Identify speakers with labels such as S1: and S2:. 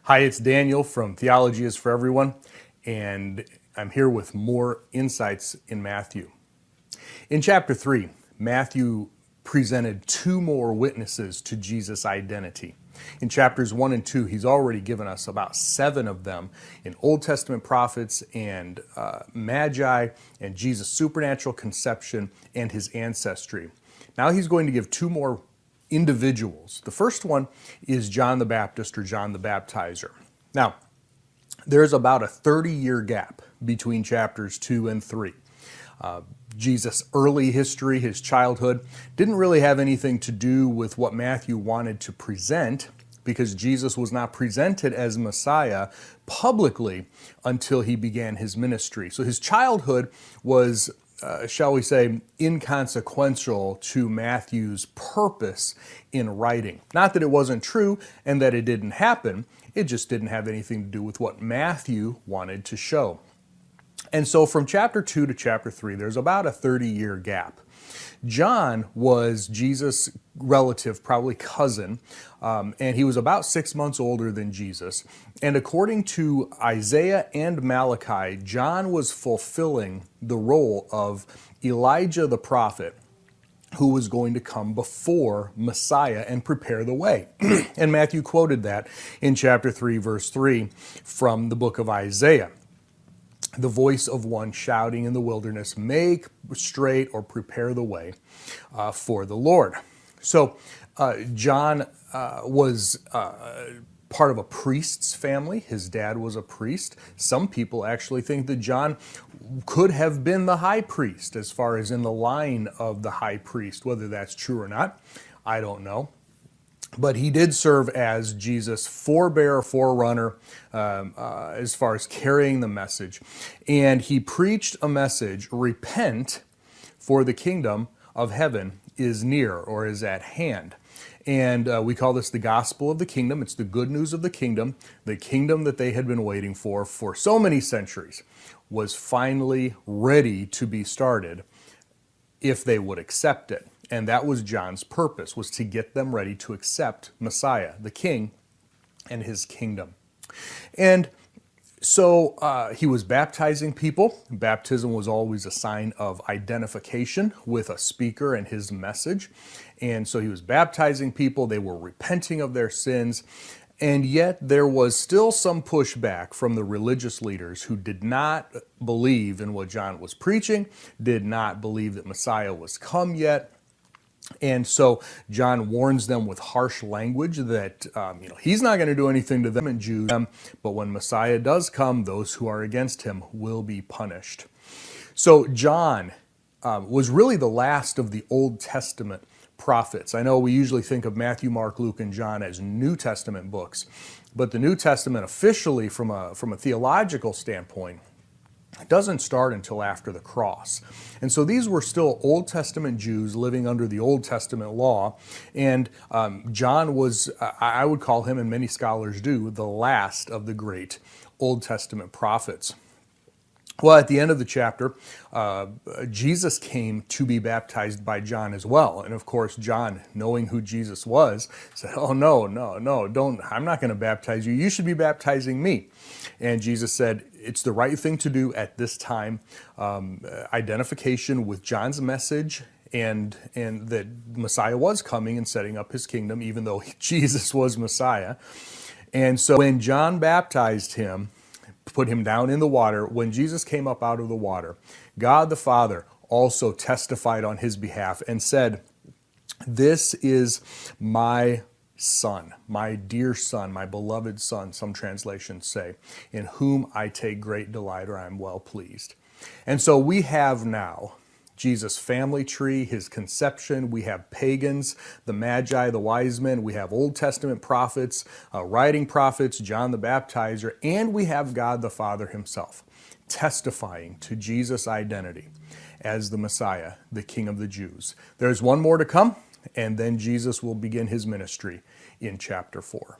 S1: Hi, it's Daniel from Theology is for Everyone, and I'm here with more insights in Matthew. In chapter 3, Matthew presented two more witnesses to Jesus' identity. In chapters 1 and 2, he's already given us about 7 of them in Old Testament prophets and magi and Jesus' supernatural conception and his ancestry. Now he's going to give 2 more individuals. The first one is John the Baptist or John the Baptizer. Now, there's about a 30-year gap between chapters 2 and 3. Jesus' early history, his childhood, didn't really have anything to do with what Matthew wanted to present, because Jesus was not presented as Messiah publicly until he began his ministry. So his childhood was shall we say, inconsequential to Matthew's purpose in writing. Not that it wasn't true and that it didn't happen, it just didn't have anything to do with what Matthew wanted to show. And so from chapter 2 to chapter 3, there's about a 30-year gap. John was Jesus' relative, probably cousin, and he was about 6 months older than Jesus. And according to Isaiah and Malachi, John was fulfilling the role of Elijah the prophet, who was going to come before Messiah and prepare the way. And Matthew quoted that in chapter 3, verse 3 from the book of Isaiah. The voice of one shouting in the wilderness, make straight or prepare the way for the Lord. So John was part of a priest's family. His dad was a priest. Some people actually think that John could have been the high priest, as far as in the line of the high priest. Whether that's true or not, I don't know. But he did serve as Jesus' forerunner, as far as carrying the message. And he preached a message, repent, for the kingdom of heaven is near, or is at hand. And we call this the gospel of the kingdom. It's the good news of the kingdom that they had been waiting for so many centuries, was finally ready to be started if they would accept it. And that was John's purpose, was to get them ready to accept Messiah, the King, and his kingdom. And so he was baptizing people. Baptism was always a sign of identification with a speaker and his message. And so he was baptizing people. They were repenting of their sins. And yet there was still some pushback from the religious leaders who did not believe in what John was preaching, did not believe that Messiah was come yet. And so John warns them with harsh language that he's not going to do anything to them and Jews, but when Messiah does come, those who are against him will be punished. So John was really the last of the Old Testament prophets. I know we usually think of Matthew, Mark, Luke, and John as New Testament books, but the New Testament officially, from a theological standpoint, it doesn't start until after the cross. And so these were still Old Testament Jews living under the Old Testament law. And John was, I would call him, and many scholars do, the last of the great Old Testament prophets. Well, at the end of the chapter, Jesus came to be baptized by John as well. And of course, John, knowing who Jesus was, said, oh, no, don't, I'm not going to baptize you. You should be baptizing me. And Jesus said, it's the right thing to do at this time. Identification with John's message and that Messiah was coming and setting up his kingdom, even though Jesus was Messiah. And so when John baptized him, put him down in the water, when Jesus came up out of the water, God the Father also testified on his behalf and said, this is my Son, my dear Son, my beloved Son, some translations say, in whom I take great delight, or I am well pleased. And so we have now Jesus' family tree, his conception. We have pagans, the Magi, the wise men. We have Old Testament prophets, writing prophets, John the Baptizer, and we have God the Father himself testifying to Jesus' identity as the Messiah, the King of the Jews. There's one more to come, and then Jesus will begin his ministry in chapter 4.